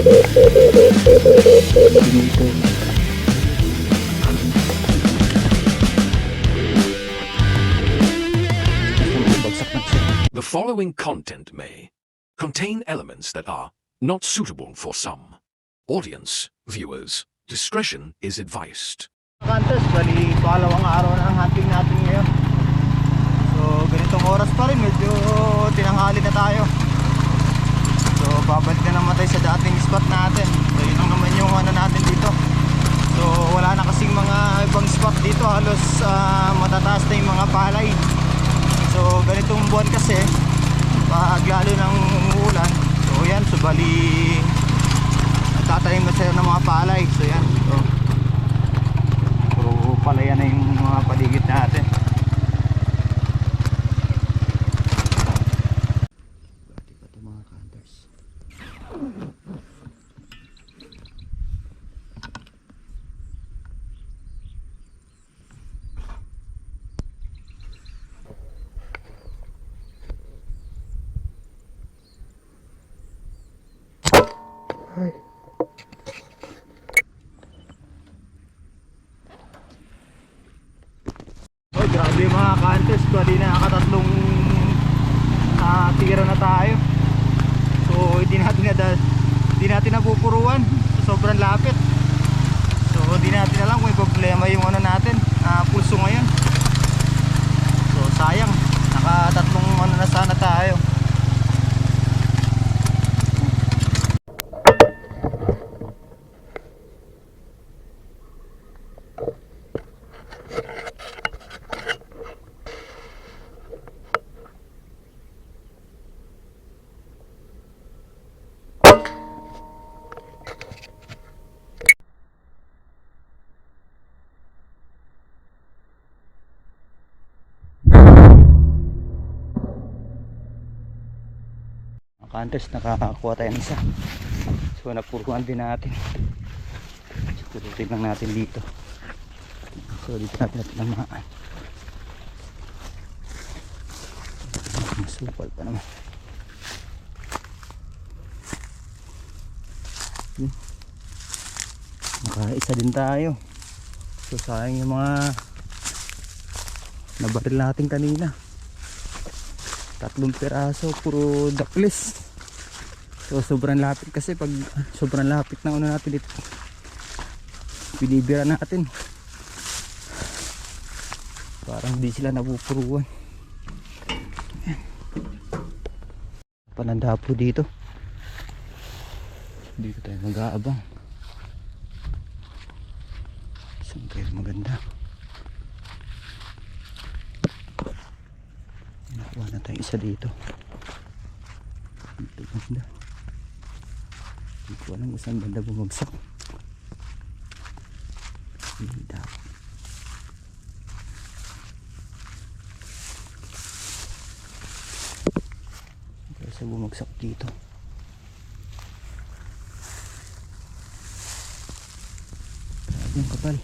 The following content may contain elements that are not suitable for some. Audience, viewers, discretion is advised. Kantes, bali palawang araw na ang hunting natin ngayon. So ganitong oras pa rin, medyo tinanghali na tayo. So babalik na naman tayo sa dating spot natin. So yun lang naman yung ano natin dito. So wala na kasing mga ibang spot dito, halos matataas na yung mga palay. So ganitong buwan kasi pag lalo ng umuulan, so yan, so bali tatanim na sila ng mga palay. So yan, so puro palayan na yung mga paligid natin. Ito mga hunters. Oh, grabe mga kantes, bali na nakatatlong tira na tayo. So hindi natin napupuruan, sobrang lapit. So hindi natin alam kung may problema yung ano natin, pulso ngayon. So sayang, nakatatlong ano na sana tayo. Hunters, nakakakuha tayo ng isa. So napuruan din natin. Purutin lang natin dito. So dito natin tinamaan. Masupal pa naman. Nakaisa din tayo. So sayang yung mga nabaril natin kanina. 3 piraso, puro duckless. So sobrang lapit kasi, pag sobrang lapit ng ano natin dito, binibira natin. Parang hindi sila napupuruan. Pananda po dito. Dito tayo mag-aabang. Saan kayo maganda? Nakuha na tayo isa dito. Dito banda. Hindi ko alam kung saan banda bumagsak. Hindi dapat. Kasi bumagsak dito. Grabe yung kapal.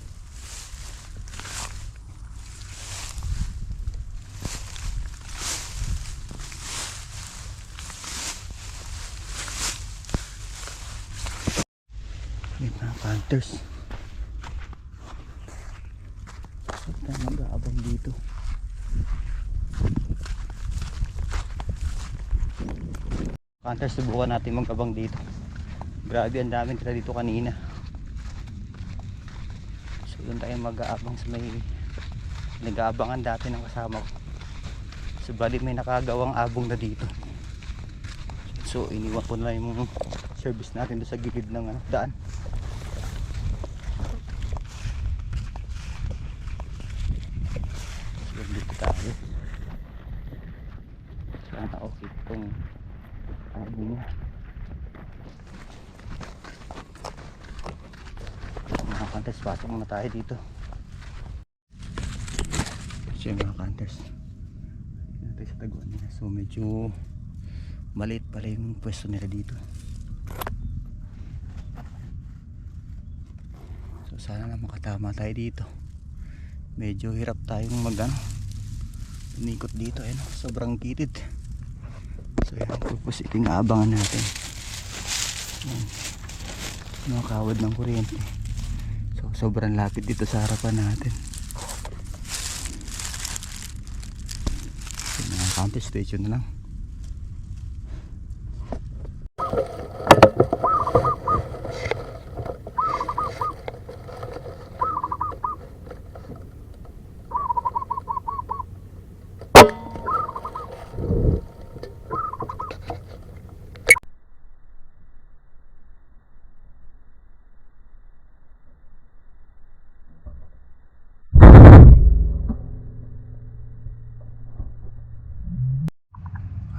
Hunters, saan tayo mag-aabang dito? Hunters, subukan natin mag-abang dito. Grabe, ang daming tira dito kanina. So doon tayo mag-aabang sa may nag-aabangan dati ng kasama ko. So bali may nakagawang abong na dito. So iniwan ko na yung service natin doon sa gilid ng daan. Dito tayo. Sana okay itong abong niya. Mga hunters, pasok muna tayo dito. So yung mga hunters, natin sa taguan nila. So medyo maliit pala yung pwesto nila dito. So sana na makatama tayo dito. Medyo hirap tayong umikot dito, sobrang kitid. So yan, purpose iting aabangan natin. Yan. Mga kawad ng kuryente. So sobrang lapit dito sa harapan natin. So, mga campus station na lang.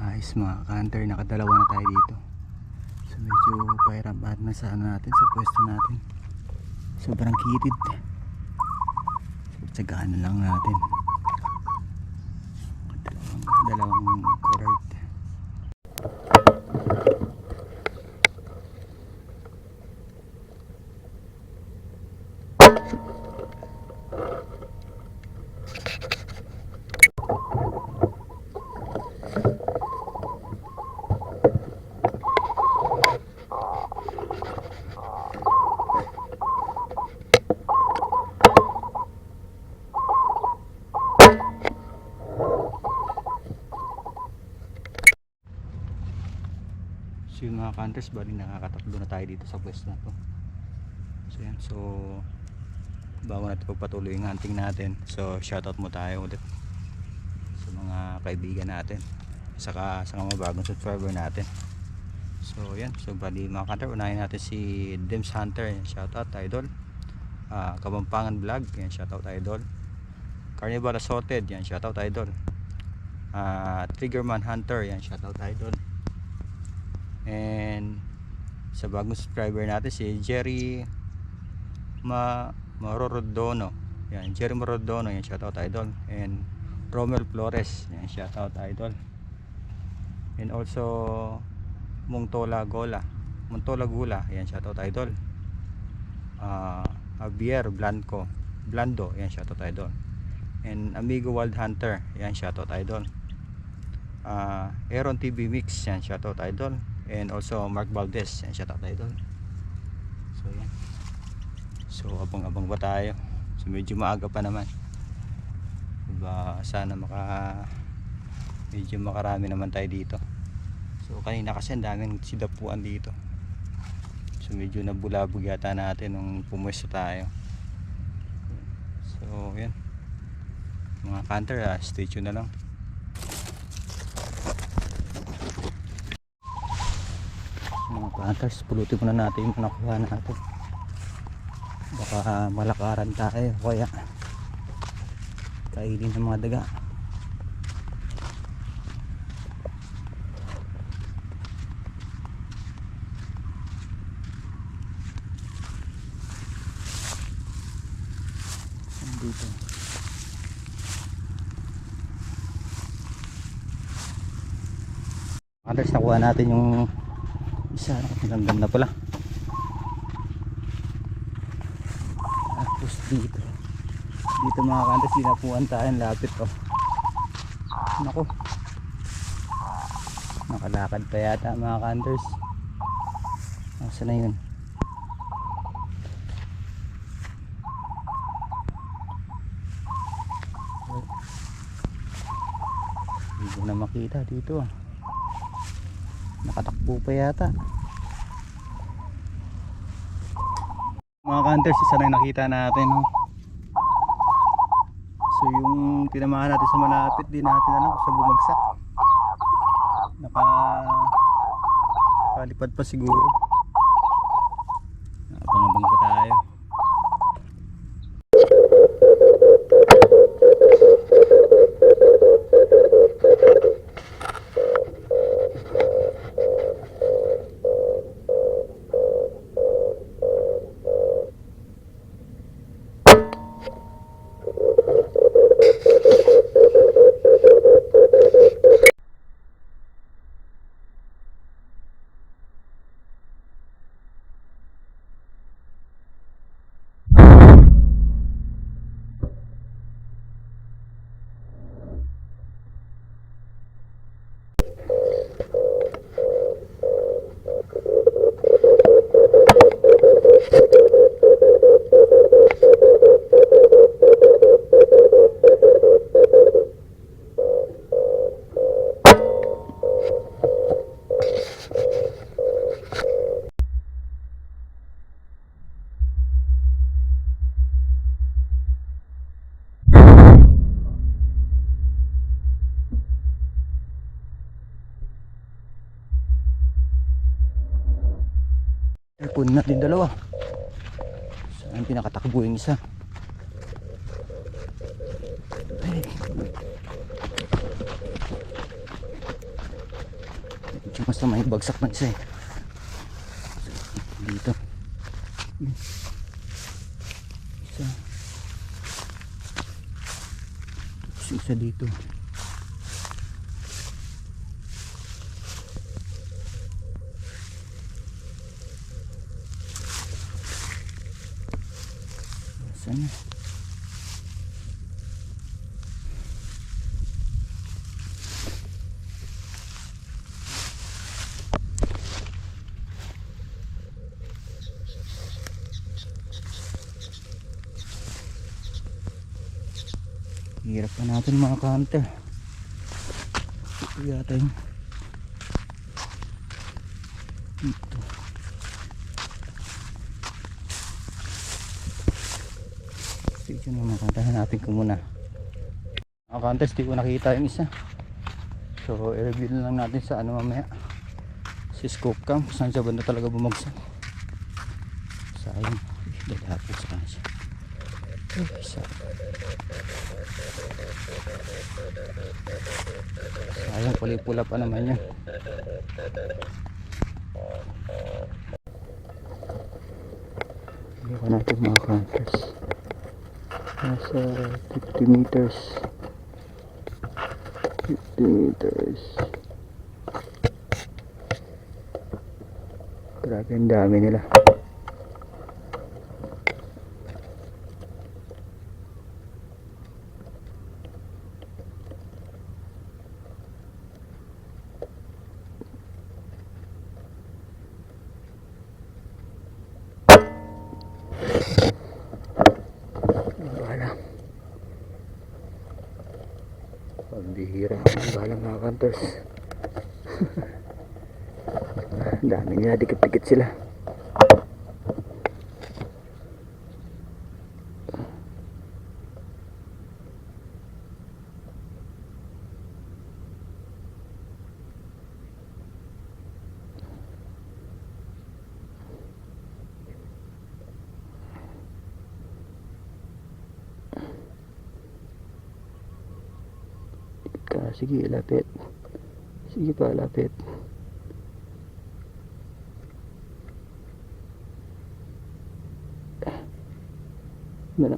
Ayos mga ka-hunter, nakadalawa na tayo dito. So medyo pahirap at nasa ano natin, sa pwesto natin. Sobrang kitid. So tsagaan na lang natin. Dalawang cohort. So yung mga hunters, bali nakakatakbo na tayo dito sa pwesto na to. So yan, so bago natin pagpatuloy yung hunting natin, so shoutout mo tayo ulit sa mga kaibigan natin, saka sa mga bagong subscriber natin. So yan, so bali mga hunter, unahin natin si Dems Hunter, yan, shoutout idol. Kabampangan Vlog, yan, shoutout idol. Carnival Assorted, yan, shoutout idol. Triggerman Hunter, yan, shoutout idol. And sa bagong subscriber natin si Jerry Marorodono, yan, Jerry Marorodono, yan, shoutout idol. And Romel Flores, yan, shoutout idol. And also Montola Gula, yan, shoutout idol. Javier Blando, yan, shoutout idol. And Amigo Wild Hunter, yan, shoutout idol. Aaron TV Mix, yan, shoutout idol. And also Mark Valdez, yan, shoutout idol. So yan, so abang-abang pa tayo. So medyo maaga pa naman, diba? Sana medyo makarami naman tayo dito. So kanina kasi ang daming sidapuan dito, so medyo nabulabog yata natin nung pumwesto tayo. So yan mga hunter, stay tuned na lang. Mga hunters, pulutin muna natin yung nakuha natin. Baka malakaran tayo, kaya kainin ng mga daga. Dito hunters, nakuha natin yung isa, nagandam na pala. Tapos dito mga hunters, dinapuan tayo, lapit oh. Naku, nakalakad pa yata mga hunters. Nasaan na yun? Hindi ko na makita dito ah. Nakatakbo pa yata. Mga hunters, isa na yung nakita natin oh. So yung tinamahan natin sa malapit, di natin alam kung saan bumagsak. Nakalipad pa siguro. Abang-abang pa tayo. kunin natin dalawa. Saan pinakatakbo yung isa? Ay. Basta may bagsak na isa eh. Dito. Isa. Tapos isa dito. Saan? Hirap pa natin mga hunter. Ito yata yung ito. Ito yung mga hunter. Hanapin ko muna. Mga hunters, di ko nakita yung isa. So i-review na lang natin sa ano mamaya. Si scope cam. Saan siya banda talaga bumagsak. Sayang. Dalapo sa kanila. Isa. Sayang, pula pa naman yun. Hindi ko natin mga hunters. Nasa 50 meters. 50 meters. Grabe ang dami nila. Pambihira ang balang mga hunters. Dami nila, dikit-dikit sila. Sige, lapit. Sige pa, lapit. Ano na?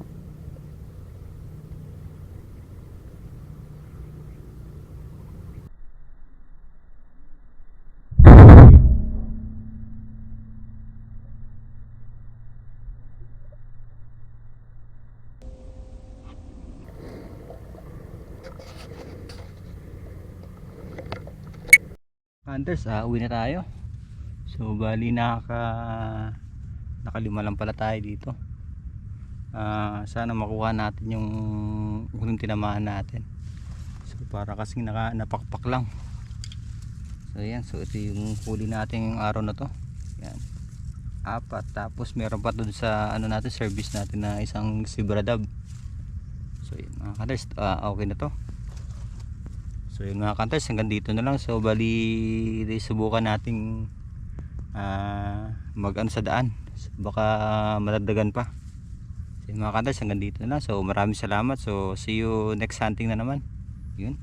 Hunters, uwi na tayo. So bali nakalima lang pala tayo dito. Sana makuha natin yung unang tinamaan natin. So para kasing napakpak lang. So yan, so ito yung huli natin yung araw na to. Yan. 4, tapos meron pa dun sa ano natin, service natin na isang sibradab. So yun mga hunters, okay na to. So yun mga hunters, hanggang dito na lang. So bali subukan nating mag ano sa daan, baka madagdagan pa. So yun mga hunters, hanggang dito na lang. So maraming salamat. So see you next hunting na naman. Yun.